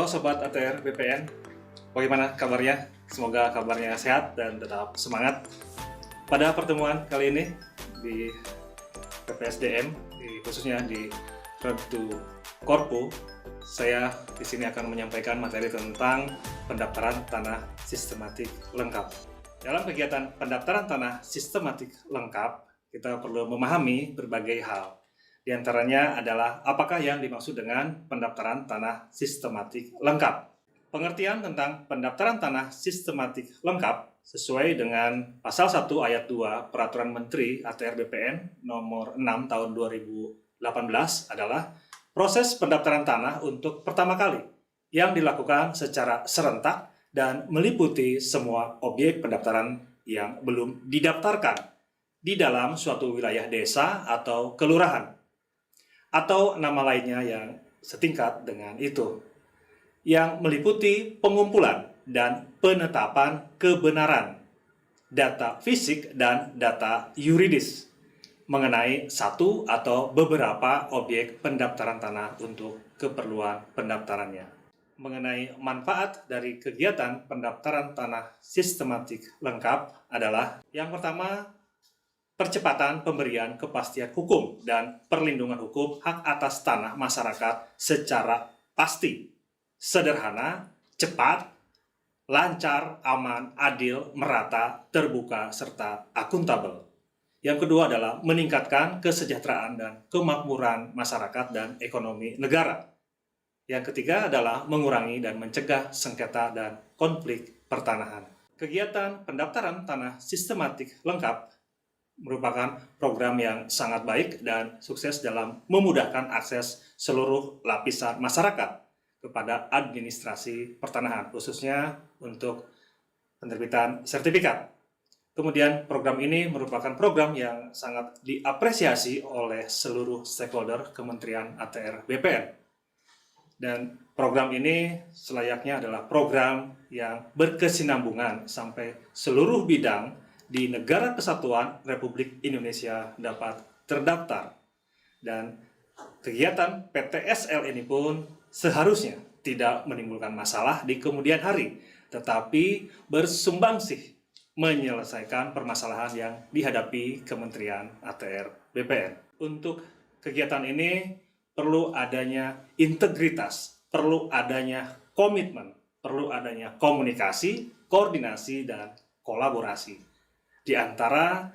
Halo Sobat ATR BPN, bagaimana kabarnya? Semoga kabarnya sehat dan tetap semangat. Pada pertemuan kali ini di PPSDM, khususnya di Road to Korpu, saya di sini akan menyampaikan materi tentang pendaftaran tanah sistematik lengkap. Dalam kegiatan pendaftaran tanah sistematik lengkap, kita perlu memahami berbagai hal. Di antaranya adalah apakah yang dimaksud dengan pendaftaran tanah sistematik lengkap. Pengertian tentang pendaftaran tanah sistematik lengkap sesuai dengan Pasal 1 Ayat 2 Peraturan Menteri ATR BPN Nomor 6 Tahun 2018 adalah proses pendaftaran tanah untuk pertama kali yang dilakukan secara serentak dan meliputi semua objek pendaftaran yang belum didaftarkan di dalam suatu wilayah desa atau kelurahan, atau nama lainnya yang setingkat dengan itu, yang meliputi pengumpulan dan penetapan kebenaran data fisik dan data yuridis mengenai satu atau beberapa objek pendaftaran tanah untuk keperluan pendaftarannya. Mengenai manfaat dari kegiatan pendaftaran tanah sistematik lengkap adalah yang pertama, percepatan pemberian kepastian hukum dan perlindungan hukum hak atas tanah masyarakat secara pasti, sederhana, cepat, lancar, aman, adil, merata, terbuka, serta akuntabel. Yang kedua adalah meningkatkan kesejahteraan dan kemakmuran masyarakat dan ekonomi negara. Yang ketiga adalah mengurangi dan mencegah sengketa dan konflik pertanahan. Kegiatan pendaftaran tanah sistematik lengkap merupakan program yang sangat baik dan sukses dalam memudahkan akses seluruh lapisan masyarakat kepada administrasi pertanahan, khususnya untuk penerbitan sertifikat. Kemudian program ini merupakan program yang sangat diapresiasi oleh seluruh stakeholder Kementerian ATR BPN. Dan program ini selayaknya adalah program yang berkesinambungan sampai seluruh bidang di Negara Kesatuan Republik Indonesia dapat terdaftar. Dan kegiatan PTSL ini pun seharusnya tidak menimbulkan masalah di kemudian hari, tetapi bersumbangsih menyelesaikan permasalahan yang dihadapi Kementerian ATR BPN. Untuk kegiatan ini perlu adanya integritas, perlu adanya komitmen, perlu adanya komunikasi, koordinasi, dan kolaborasi di antara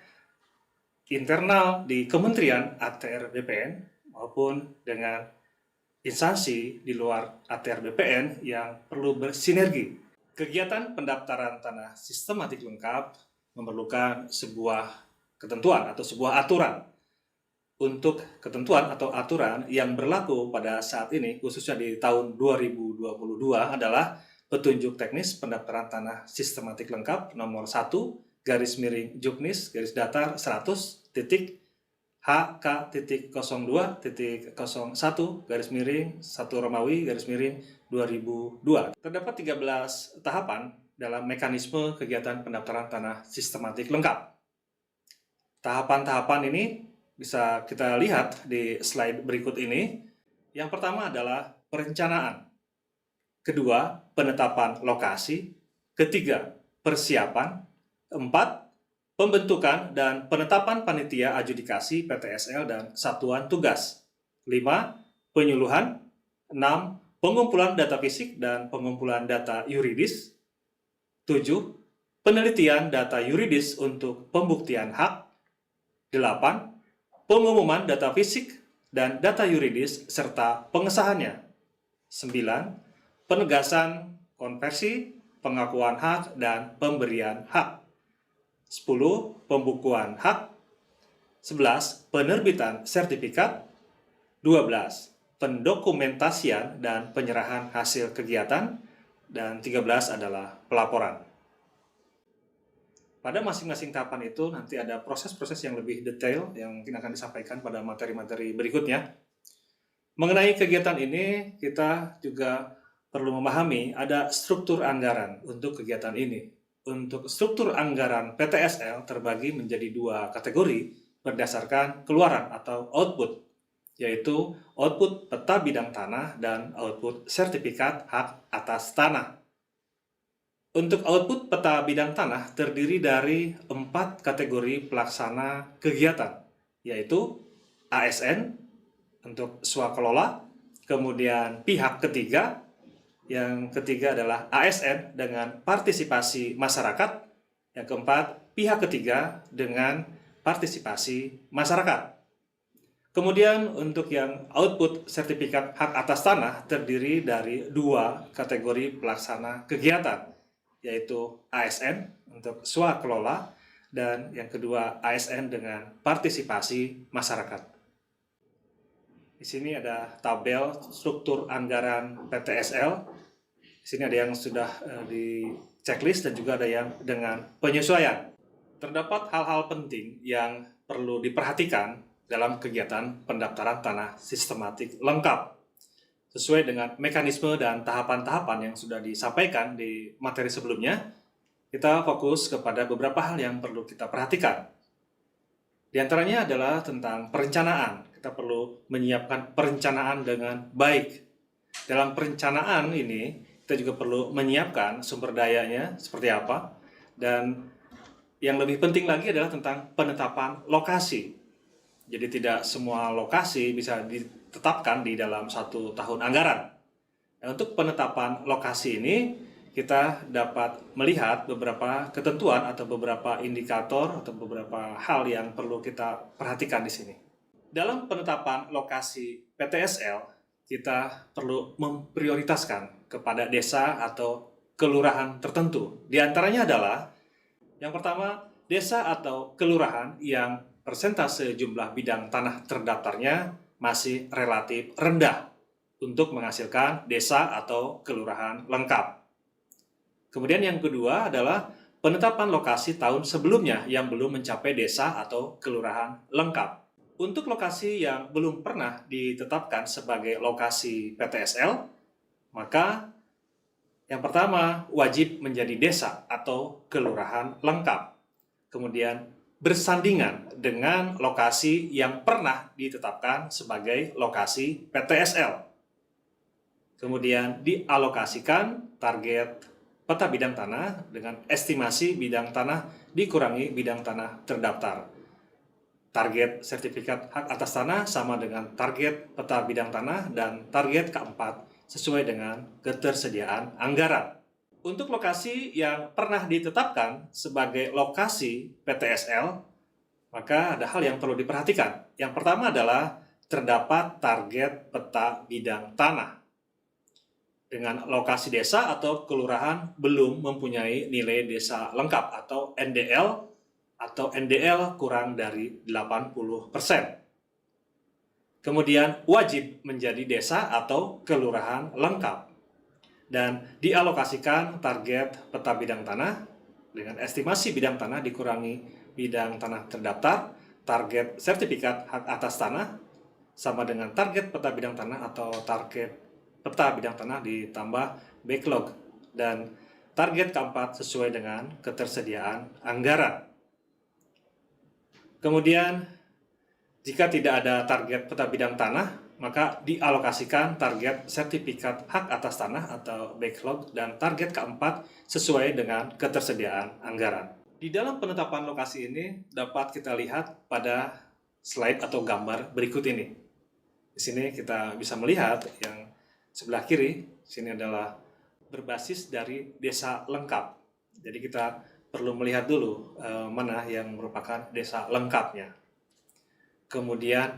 internal di Kementerian ATR BPN maupun dengan instansi di luar ATR BPN yang perlu bersinergi. Kegiatan pendaftaran tanah sistematik lengkap memerlukan sebuah ketentuan atau sebuah aturan. Untuk ketentuan atau aturan yang berlaku pada saat ini, khususnya di tahun 2022 adalah Petunjuk Teknis Pendaftaran Tanah Sistematik Lengkap nomor 1 garis miring Juknis garis datar 100 titik HK.02.01 garis miring 1 Romawi garis miring 2002. Terdapat 13 tahapan dalam mekanisme kegiatan pendaftaran tanah sistematik lengkap. Tahapan-tahapan ini bisa kita lihat di slide berikut ini. Yang pertama adalah perencanaan. Kedua, penetapan lokasi. Ketiga, persiapan. 4. Pembentukan dan penetapan panitia adjudikasi PTSL dan satuan tugas. 5. Penyuluhan. 6. Pengumpulan data fisik dan pengumpulan data yuridis. 7. Penelitian data yuridis untuk pembuktian hak. 8. Pengumuman data fisik dan data yuridis serta pengesahannya. 9. Penegasan konversi, pengakuan hak, dan pemberian hak. 10. Pembukuan hak. 11. Penerbitan sertifikat. 12. Pendokumentasian dan penyerahan hasil kegiatan. Dan 13 adalah pelaporan. Pada masing-masing tahapan itu nanti ada proses-proses yang lebih detail yang mungkin akan disampaikan pada materi-materi berikutnya. Mengenai kegiatan ini, kita juga perlu memahami ada struktur anggaran untuk kegiatan ini. Untuk struktur anggaran PTSL terbagi menjadi 2 kategori berdasarkan keluaran atau output. yaitu output peta bidang tanah dan output sertifikat hak atas tanah. Untuk output peta bidang tanah terdiri dari 4 kategori pelaksana kegiatan, yaitu ASN untuk swakelola, kemudian pihak ketiga, yang ketiga adalah ASN dengan partisipasi masyarakat, yang keempat pihak ketiga dengan partisipasi masyarakat. Kemudian untuk yang output sertifikat hak atas tanah terdiri dari 2 kategori pelaksana kegiatan, yaitu ASN untuk swakelola dan yang kedua ASN dengan partisipasi masyarakat. Di sini ada tabel struktur anggaran PTSL. Di sini ada yang sudah di checklist dan juga ada yang dengan penyesuaian. Terdapat hal-hal penting yang perlu diperhatikan dalam kegiatan pendaftaran tanah sistematik lengkap. Sesuai dengan mekanisme dan tahapan-tahapan yang sudah disampaikan di materi sebelumnya, kita fokus kepada beberapa hal yang perlu kita perhatikan. Di antaranya adalah tentang perencanaan. Kita perlu menyiapkan perencanaan dengan baik. Dalam perencanaan ini, kita juga perlu menyiapkan sumber dayanya seperti apa. Dan yang lebih penting lagi adalah tentang penetapan lokasi. Jadi tidak semua lokasi bisa ditetapkan di dalam 1 tahun anggaran. Nah, untuk penetapan lokasi ini, kita dapat melihat beberapa ketentuan atau beberapa indikator atau beberapa hal yang perlu kita perhatikan di sini. Dalam penetapan lokasi PTSL, kita perlu memprioritaskan kepada desa atau kelurahan tertentu. Di antaranya adalah, yang pertama, desa atau kelurahan yang persentase jumlah bidang tanah terdaftarnya masih relatif rendah untuk menghasilkan desa atau kelurahan lengkap. Kemudian yang kedua adalah penetapan lokasi tahun sebelumnya yang belum mencapai desa atau kelurahan lengkap. Untuk lokasi yang belum pernah ditetapkan sebagai lokasi PTSL, maka yang pertama wajib menjadi desa atau kelurahan lengkap. Kemudian bersandingan dengan lokasi yang pernah ditetapkan sebagai lokasi PTSL. Kemudian dialokasikan target peta bidang tanah dengan estimasi bidang tanah dikurangi bidang tanah terdaftar. Target sertifikat hak atas tanah sama dengan target peta bidang tanah dan target keempat sesuai dengan ketersediaan anggaran. Untuk lokasi yang pernah ditetapkan sebagai lokasi PTSL, maka ada hal yang perlu diperhatikan. Yang pertama adalah terdapat target peta bidang tanah. Dengan lokasi desa atau kelurahan belum mempunyai nilai desa lengkap atau NDL kurang dari 80%. Kemudian wajib menjadi desa atau kelurahan lengkap. Dan dialokasikan target peta bidang tanah dengan estimasi bidang tanah dikurangi bidang tanah terdaftar, target sertifikat hak atas tanah sama dengan target peta bidang tanah atau target peta bidang tanah ditambah backlog, dan target keempat sesuai dengan ketersediaan anggaran. Kemudian jika tidak ada target peta bidang tanah, maka dialokasikan target sertifikat hak atas tanah atau backlog dan target keempat sesuai dengan ketersediaan anggaran. Di dalam penetapan lokasi ini dapat kita lihat pada slide atau gambar berikut ini. Di sini kita bisa melihat yang sebelah kiri, sini adalah berbasis dari desa lengkap. Jadi kita perlu melihat dulu mana yang merupakan desa lengkapnya. Kemudian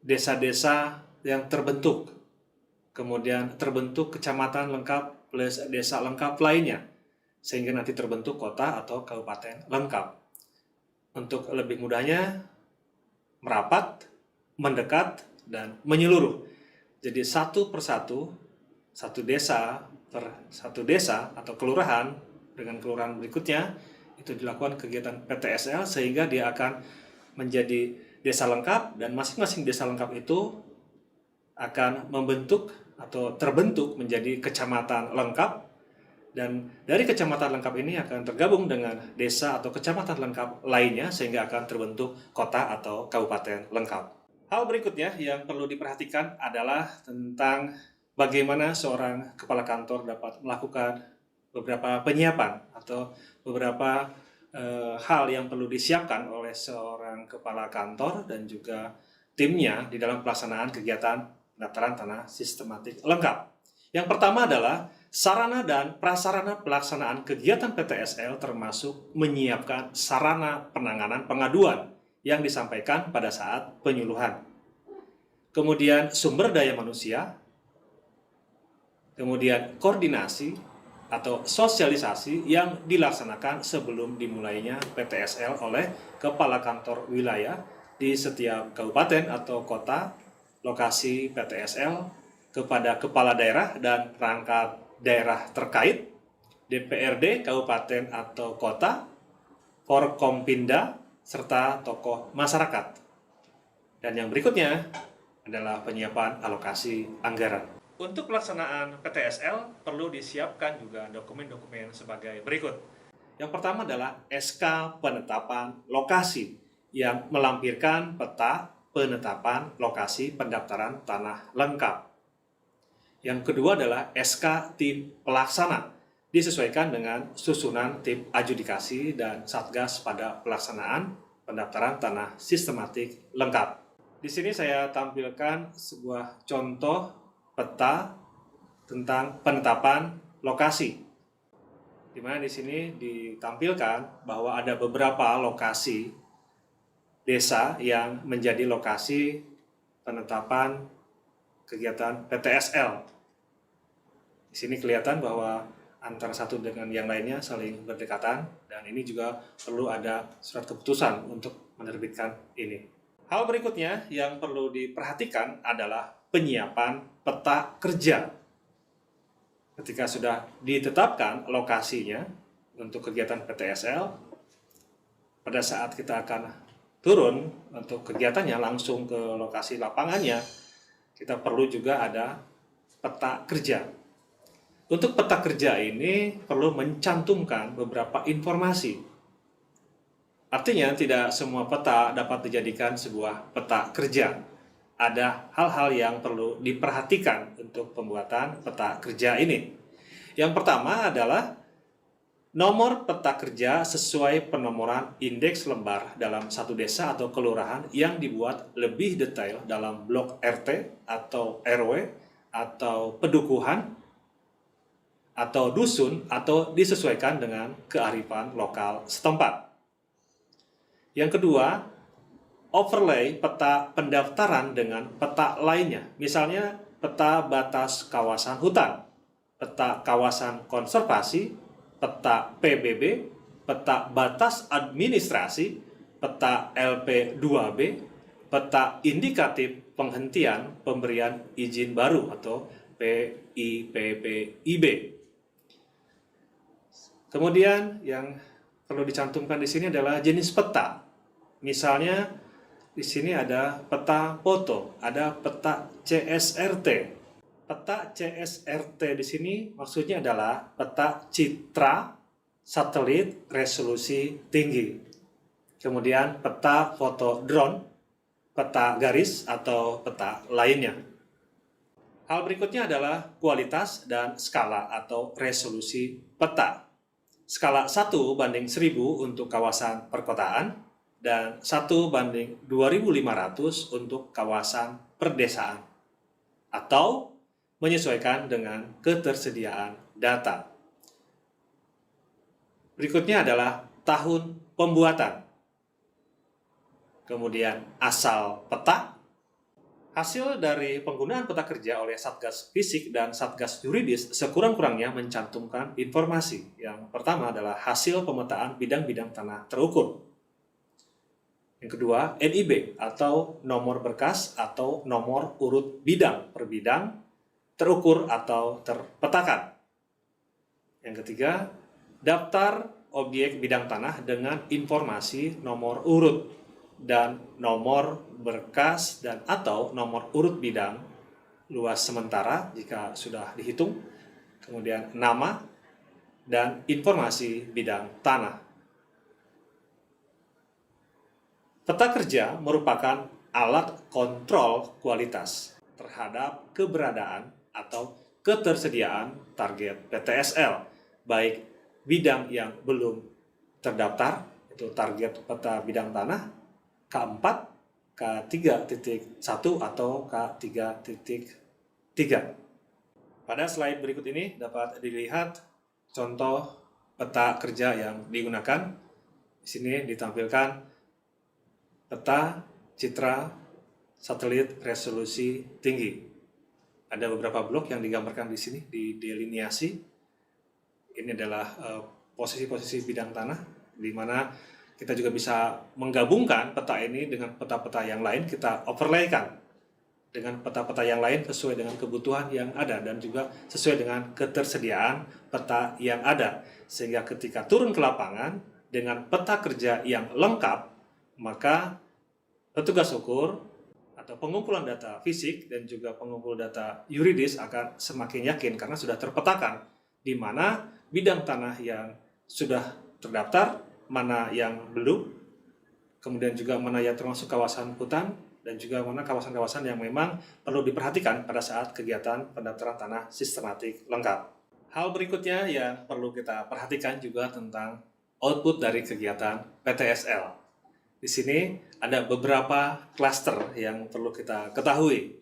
desa-desa yang terbentuk. Kemudian terbentuk kecamatan lengkap plus desa lengkap lainnya. Sehingga nanti terbentuk kota atau kabupaten lengkap. Untuk lebih mudahnya, merapat, mendekat, dan menyeluruh. Jadi satu persatu, satu desa per satu desa atau kelurahan dengan kelurahan berikutnya, itu dilakukan kegiatan PTSL sehingga dia akan menjadi desa lengkap, dan masing-masing desa lengkap itu akan membentuk atau terbentuk menjadi kecamatan lengkap, dan dari kecamatan lengkap ini akan tergabung dengan desa atau kecamatan lengkap lainnya sehingga akan terbentuk kota atau kabupaten lengkap. Hal berikutnya yang perlu diperhatikan adalah tentang bagaimana seorang kepala kantor dapat melakukan beberapa penyiapan atau beberapa hal yang perlu disiapkan oleh seorang kepala kantor dan juga timnya di dalam pelaksanaan kegiatan pendaftaran tanah sistematik lengkap. Yang pertama adalah sarana dan prasarana pelaksanaan kegiatan PTSL termasuk menyiapkan sarana penanganan pengaduan yang disampaikan pada saat penyuluhan. Kemudian sumber daya manusia, kemudian koordinasi atau sosialisasi yang dilaksanakan sebelum dimulainya PTSL oleh kepala kantor wilayah di setiap kabupaten atau kota lokasi PTSL kepada kepala daerah dan perangkat daerah terkait, DPRD kabupaten atau kota, Forkompinda, serta tokoh masyarakat. Dan yang berikutnya adalah penyiapan alokasi anggaran. Untuk pelaksanaan PTSL perlu disiapkan juga dokumen-dokumen sebagai berikut. Yang pertama adalah SK penetapan lokasi yang melampirkan peta penetapan lokasi pendaftaran tanah lengkap. Yang kedua adalah SK tim pelaksana disesuaikan dengan susunan tim adjudikasi dan satgas pada pelaksanaan pendaftaran tanah sistematik lengkap. Di sini saya tampilkan sebuah contoh peta tentang penetapan lokasi, di mana di sini ditampilkan bahwa ada beberapa lokasi desa yang menjadi lokasi penetapan kegiatan PTSL. Di sini kelihatan bahwa antara satu dengan yang lainnya saling berdekatan, dan ini juga perlu ada surat keputusan untuk menerbitkan ini. Hal berikutnya yang perlu diperhatikan adalah penyiapan peta kerja. Ketika sudah ditetapkan lokasinya untuk kegiatan PTSL, pada saat kita akan turun untuk kegiatannya langsung ke lokasi lapangannya, kita perlu juga ada peta kerja. Untuk peta kerja ini perlu mencantumkan beberapa informasi. Artinya tidak semua peta dapat dijadikan sebuah peta kerja. Ada hal-hal yang perlu diperhatikan untuk pembuatan peta kerja ini. Yang pertama adalah nomor peta kerja sesuai penomoran indeks lembar dalam satu desa atau kelurahan yang dibuat lebih detail dalam blok RT atau RW atau pedukuhan atau dusun atau disesuaikan dengan kearifan lokal setempat. Yang kedua, overlay peta pendaftaran dengan peta lainnya, misalnya peta batas kawasan hutan, peta kawasan konservasi, peta PBB, peta batas administrasi, peta LP2B, peta indikatif penghentian pemberian izin baru atau PIPPIB. Kemudian yang perlu dicantumkan di sini adalah jenis peta. Misalnya di sini ada peta foto, ada peta CSRT. Peta CSRT di sini maksudnya adalah peta citra satelit resolusi tinggi. Kemudian peta foto drone, peta garis atau peta lainnya. Hal berikutnya adalah kualitas dan skala atau resolusi peta. Skala 1:1000 untuk kawasan perkotaan dan 1:2500 untuk kawasan perdesaan, atau menyesuaikan dengan ketersediaan data. Berikutnya adalah tahun pembuatan, kemudian asal peta. Hasil dari penggunaan peta kerja oleh Satgas Fisik dan Satgas Yuridis sekurang-kurangnya mencantumkan informasi. Yang pertama adalah hasil pemetaan bidang-bidang tanah terukur. Yang kedua, NIB atau nomor berkas atau nomor urut bidang per bidang terukur atau terpetakan. Yang ketiga, daftar objek bidang tanah dengan informasi nomor urut dan nomor berkas dan atau nomor urut bidang luas sementara jika sudah dihitung, kemudian nama dan informasi bidang tanah. Peta kerja merupakan alat kontrol kualitas terhadap keberadaan atau ketersediaan target PTSL, baik bidang yang belum terdaftar, itu target peta bidang tanah, K4, K3.1 atau K3.3. Pada slide berikut ini dapat dilihat contoh peta kerja yang digunakan. Di sini ditampilkan peta citra satelit resolusi tinggi. Ada beberapa blok yang digambarkan di sini, didelineasi. Ini adalah posisi-posisi bidang tanah, di mana kita juga bisa menggabungkan peta ini dengan peta-peta yang lain, kita overlaykan dengan peta-peta yang lain sesuai dengan kebutuhan yang ada dan juga sesuai dengan ketersediaan peta yang ada. Sehingga ketika turun ke lapangan dengan peta kerja yang lengkap, maka petugas ukur atau pengumpulan data fisik dan juga pengumpul data yuridis akan semakin yakin karena sudah terpetakan di mana bidang tanah yang sudah terdaftar, mana yang belum, kemudian juga mana yang termasuk kawasan hutan, dan juga mana kawasan-kawasan yang memang perlu diperhatikan pada saat kegiatan pendaftaran tanah sistematik lengkap. Hal berikutnya yang perlu kita perhatikan juga tentang output dari kegiatan PTSL. Di sini ada beberapa klaster yang perlu kita ketahui.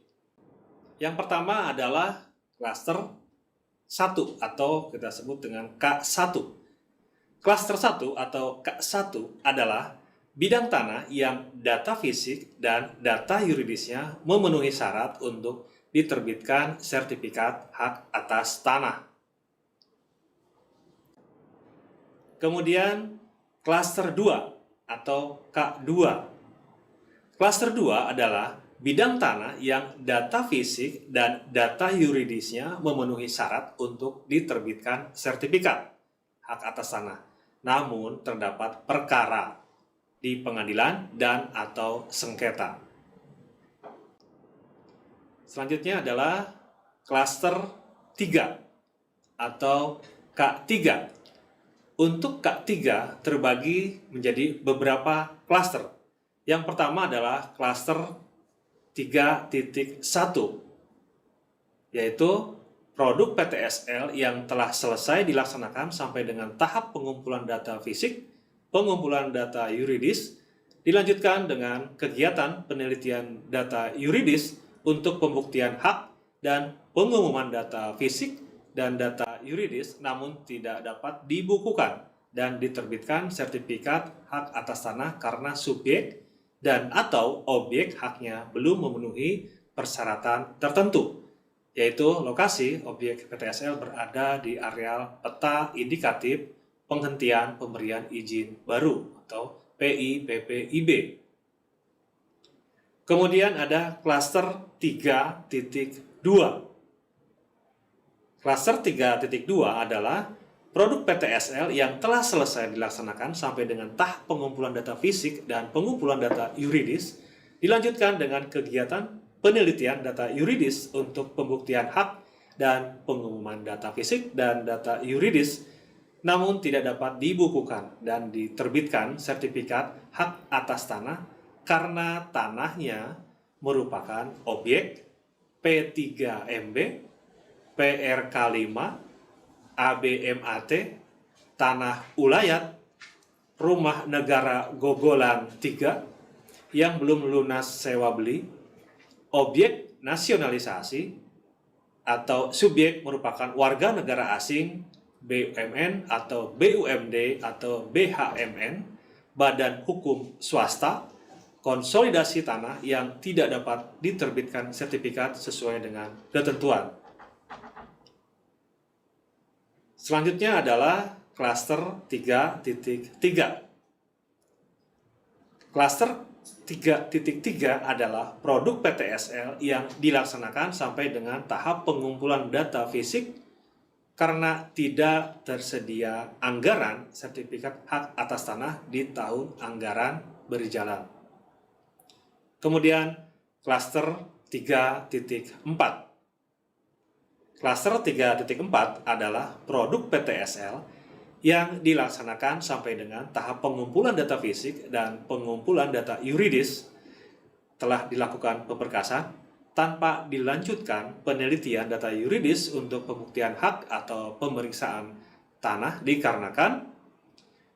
Yang pertama adalah klaster 1 atau kita sebut dengan K1. Klaster 1 atau K1 adalah bidang tanah yang data fisik dan data yuridisnya memenuhi syarat untuk diterbitkan sertifikat hak atas tanah. Kemudian klaster 2 atau K2. Klaster 2 adalah bidang tanah yang data fisik dan data yuridisnya memenuhi syarat untuk diterbitkan sertifikat hak atas tanah, namun terdapat perkara di pengadilan dan atau sengketa. Selanjutnya adalah klaster 3 atau K3. Untuk K3 terbagi menjadi beberapa klaster. Yang pertama adalah klaster 3.1, yaitu produk PTSL yang telah selesai dilaksanakan sampai dengan tahap pengumpulan data fisik, pengumpulan data yuridis, dilanjutkan dengan kegiatan penelitian data yuridis untuk pembuktian hak dan pengumuman data fisik dan data yuridis, namun tidak dapat dibukukan dan diterbitkan sertifikat hak atas tanah karena subjek dan atau objek haknya belum memenuhi persyaratan tertentu, yaitu lokasi objek PTSL berada di areal peta indikatif penghentian pemberian izin baru atau PIPPIB. Kemudian ada klaster 3.2. Klaster 3.2 adalah produk PTSL yang telah selesai dilaksanakan sampai dengan tahap pengumpulan data fisik dan pengumpulan data yuridis, dilanjutkan dengan kegiatan penelitian data yuridis untuk pembuktian hak dan pengumuman data fisik dan data yuridis, namun tidak dapat dibukukan dan diterbitkan sertifikat hak atas tanah karena tanahnya merupakan objek P3MB, PRK5, ABMAT, tanah ulayat, rumah negara Gogolan 3 yang belum lunas sewa beli, objek nasionalisasi, atau subjek merupakan warga negara asing, BUMN atau BUMD atau BHMN, badan hukum swasta, konsolidasi tanah yang tidak dapat diterbitkan sertifikat sesuai dengan ketentuan. Selanjutnya adalah klaster 3.3. Klaster 3.3 adalah produk PTSL yang dilaksanakan sampai dengan tahap pengumpulan data fisik karena tidak tersedia anggaran sertifikat hak atas tanah di tahun anggaran berjalan. Kemudian klaster 3.4. Klaster 3.4 adalah produk PTSL yang dilaksanakan sampai dengan tahap pengumpulan data fisik dan pengumpulan data yuridis telah dilakukan pemberkasan tanpa dilanjutkan penelitian data yuridis untuk pembuktian hak atau pemeriksaan tanah dikarenakan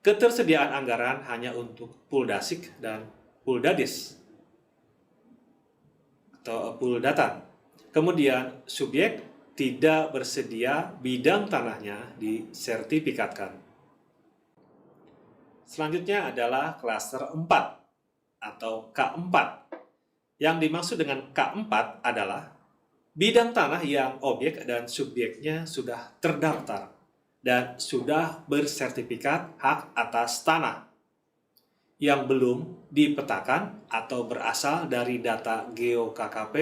ketersediaan anggaran hanya untuk Puldasik dan Puldadis atau Puldatan. Kemudian subjek tidak bersedia bidang tanahnya disertifikatkan. Selanjutnya adalah klaster 4 atau K4. Yang dimaksud dengan K4 adalah bidang tanah yang objek dan subjeknya sudah terdaftar dan sudah bersertifikat hak atas tanah yang belum dipetakan atau berasal dari data Geo KKP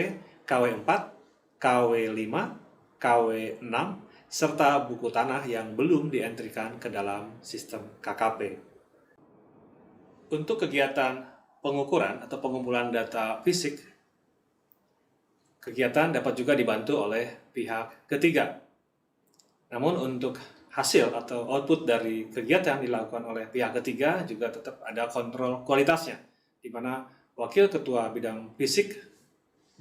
KW4, KW5, KW6, serta buku tanah yang belum dientrikan ke dalam sistem KKP. Untuk kegiatan pengukuran atau pengumpulan data fisik, kegiatan dapat juga dibantu oleh pihak ketiga. Namun untuk hasil atau output dari kegiatan yang dilakukan oleh pihak ketiga juga tetap ada kontrol kualitasnya, di mana wakil ketua bidang fisik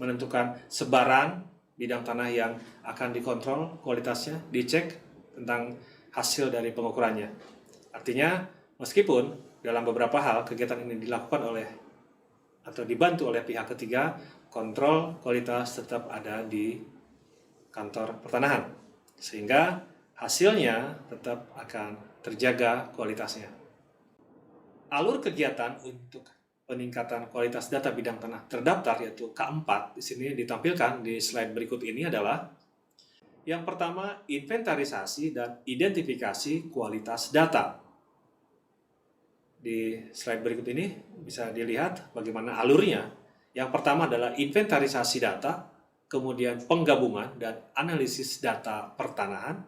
menentukan sebaran bidang tanah yang akan dikontrol kualitasnya, dicek tentang hasil dari pengukurannya. Artinya, meskipun dalam beberapa hal kegiatan ini dilakukan oleh atau dibantu oleh pihak ketiga, kontrol kualitas tetap ada di kantor pertanahan, sehingga hasilnya tetap akan terjaga kualitasnya. Alur kegiatan untuk peningkatan kualitas data bidang tanah terdaftar yaitu K4 di sini ditampilkan di slide berikut ini adalah yang pertama, inventarisasi dan identifikasi kualitas data. Di slide berikut ini bisa dilihat bagaimana alurnya. Yang pertama adalah inventarisasi data, kemudian penggabungan dan analisis data pertanahan.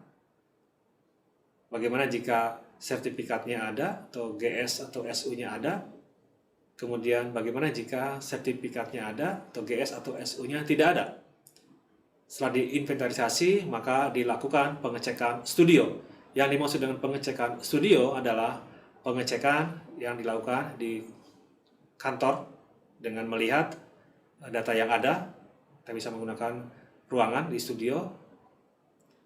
Bagaimana jika sertifikatnya ada atau GS atau SU-nya ada. Kemudian bagaimana jika sertifikatnya ada atau GS atau SU-nya tidak ada. Setelah diinventarisasi, maka dilakukan pengecekan studio. Yang dimaksud dengan pengecekan studio adalah pengecekan yang dilakukan di kantor dengan melihat data yang ada. Kita bisa menggunakan ruangan di studio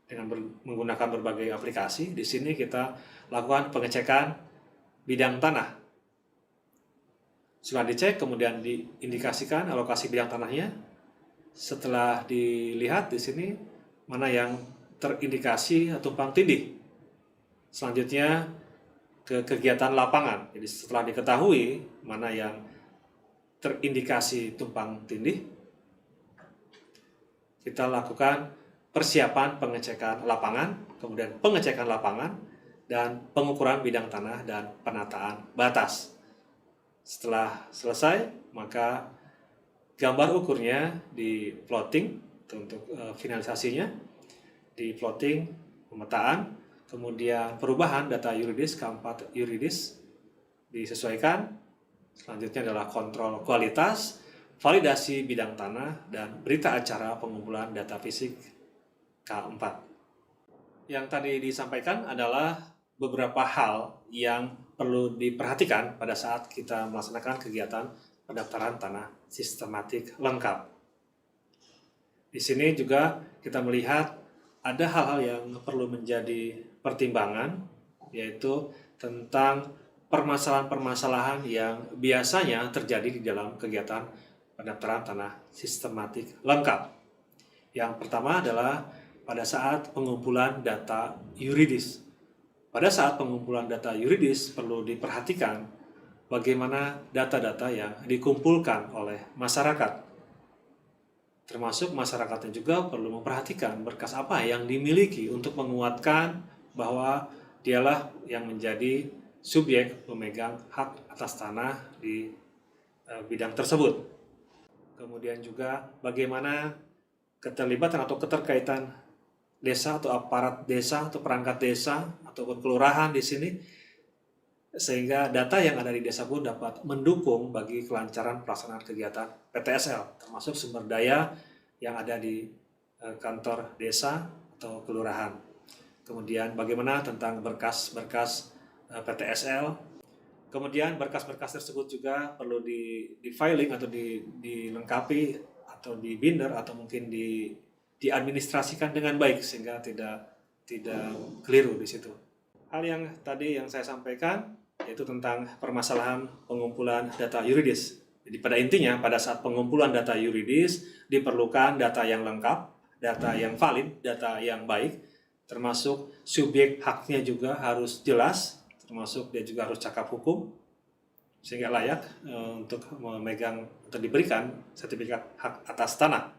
dengan menggunakan berbagai aplikasi. Di sini kita lakukan pengecekan bidang tanah. Setelah dicek, kemudian diindikasikan alokasi bidang tanahnya. Setelah dilihat di sini mana yang terindikasi tumpang tindih. Selanjutnya ke kegiatan lapangan. Jadi setelah diketahui mana yang terindikasi tumpang tindih, kita lakukan persiapan pengecekan lapangan, kemudian pengecekan lapangan, dan pengukuran bidang tanah dan penataan batas. Setelah selesai, maka gambar ukurnya di plotting untuk finalisasinya, di plotting pemetaan, kemudian perubahan data yuridis, K4 yuridis disesuaikan. Selanjutnya adalah kontrol kualitas, validasi bidang tanah, dan berita acara pengumpulan data fisik K4. Yang tadi disampaikan adalah beberapa hal yang perlu diperhatikan pada saat kita melaksanakan kegiatan pendaftaran tanah sistematik lengkap. Di sini juga kita melihat ada hal-hal yang perlu menjadi pertimbangan, yaitu tentang permasalahan-permasalahan yang biasanya terjadi di dalam kegiatan pendaftaran tanah sistematik lengkap. Yang pertama adalah pada saat pengumpulan data yuridis. Pada saat pengumpulan data yuridis perlu diperhatikan bagaimana data-data yang dikumpulkan oleh masyarakat. Termasuk masyarakatnya juga perlu memperhatikan berkas apa yang dimiliki untuk menguatkan bahwa dialah yang menjadi subjek pemegang hak atas tanah di bidang tersebut. Kemudian juga bagaimana keterlibatan atau keterkaitan desa atau aparat desa atau perangkat desa ataupun kelurahan di sini, sehingga data yang ada di desa pun dapat mendukung bagi kelancaran pelaksanaan kegiatan PTSL, termasuk sumber daya yang ada di kantor desa atau kelurahan. Kemudian bagaimana tentang berkas-berkas PTSL, Kemudian berkas-berkas tersebut juga perlu di filing atau dilengkapi atau di binder atau mungkin diadministrasikan dengan baik sehingga tidak keliru di situ. Hal yang tadi yang saya sampaikan yaitu tentang permasalahan pengumpulan data yuridis. Jadi pada intinya pada saat pengumpulan data yuridis diperlukan data yang lengkap, data yang valid, data yang baik, termasuk subjek haknya juga harus jelas, termasuk dia juga harus cakap hukum sehingga layak untuk memegang atau diberikan sertifikat hak atas tanah.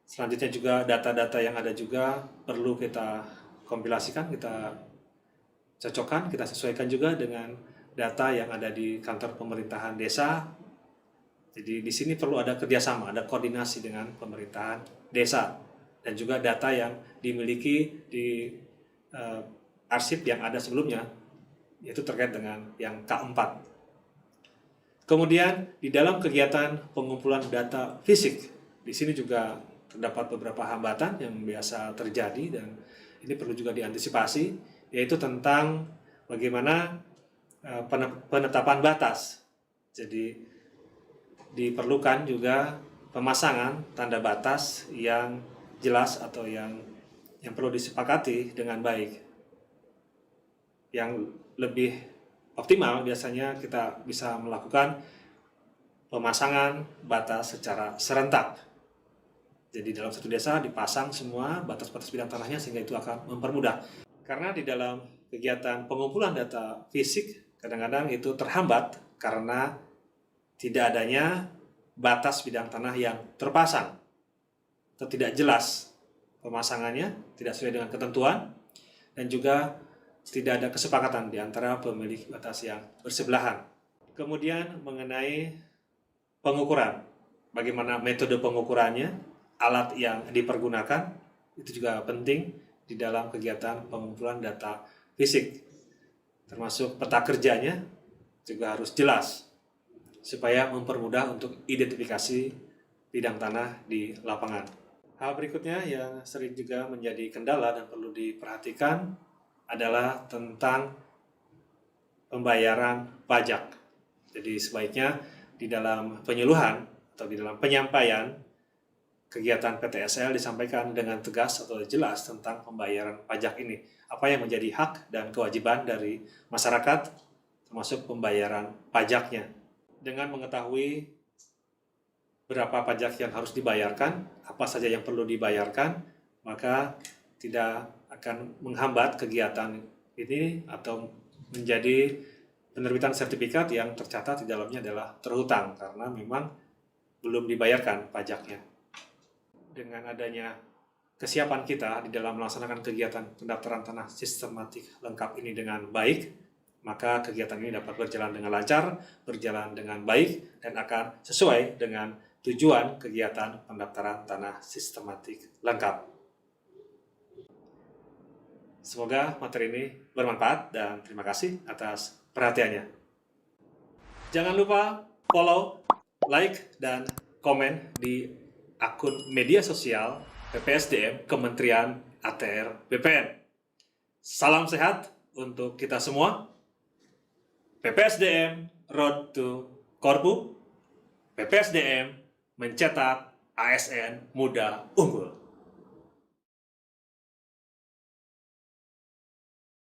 Selanjutnya juga data-data yang ada juga perlu kita kompilasikan, kita cocokkan, kita sesuaikan juga dengan data yang ada di kantor pemerintahan desa. Jadi di sini perlu ada kerjasama, ada koordinasi dengan pemerintahan desa dan juga data yang dimiliki di arsip yang ada sebelumnya, yaitu terkait dengan yang K4. Kemudian di dalam kegiatan pengumpulan data fisik, di sini juga terdapat beberapa hambatan yang biasa terjadi dan ini perlu juga diantisipasi, yaitu tentang bagaimana penetapan batas. Jadi diperlukan juga pemasangan tanda batas yang jelas atau yang perlu disepakati dengan baik. Yang lebih optimal biasanya kita bisa melakukan pemasangan batas secara serentak. Jadi dalam satu desa dipasang semua batas-batas bidang tanahnya sehingga itu akan mempermudah. Karena di dalam kegiatan pengumpulan data fisik kadang-kadang itu terhambat karena tidak adanya batas bidang tanah yang terpasang atau tidak jelas pemasangannya, tidak sesuai dengan ketentuan, dan juga tidak ada kesepakatan di antara pemilik batas yang bersebelahan. Kemudian mengenai pengukuran, bagaimana metode pengukurannya, alat yang dipergunakan, itu juga penting di dalam kegiatan pengumpulan data fisik. Termasuk peta kerjanya juga harus jelas, supaya mempermudah untuk identifikasi bidang tanah di lapangan. Hal berikutnya yang sering juga menjadi kendala dan perlu diperhatikan adalah tentang pembayaran pajak. Jadi sebaiknya di dalam penyuluhan atau di dalam penyampaian kegiatan PTSL disampaikan dengan tegas atau jelas tentang pembayaran pajak ini. Apa yang menjadi hak dan kewajiban dari masyarakat termasuk pembayaran pajaknya. Dengan mengetahui berapa pajak yang harus dibayarkan, apa saja yang perlu dibayarkan, maka tidak akan menghambat kegiatan ini atau menjadi penerbitan sertifikat yang tercatat di dalamnya adalah terhutang karena memang belum dibayarkan pajaknya. Dengan adanya kesiapan kita di dalam melaksanakan kegiatan pendaftaran tanah sistematik lengkap ini dengan baik, maka kegiatan ini dapat berjalan dengan lancar, berjalan dengan baik, dan akan sesuai dengan tujuan kegiatan pendaftaran tanah sistematik lengkap. Semoga materi ini bermanfaat dan terima kasih atas perhatiannya. Jangan lupa follow, like, dan komen di akun media sosial PPSDM Kementerian ATR BPN. Salam sehat untuk kita semua. PPSDM Road to Korpu. PPSDM mencetak ASN muda unggul.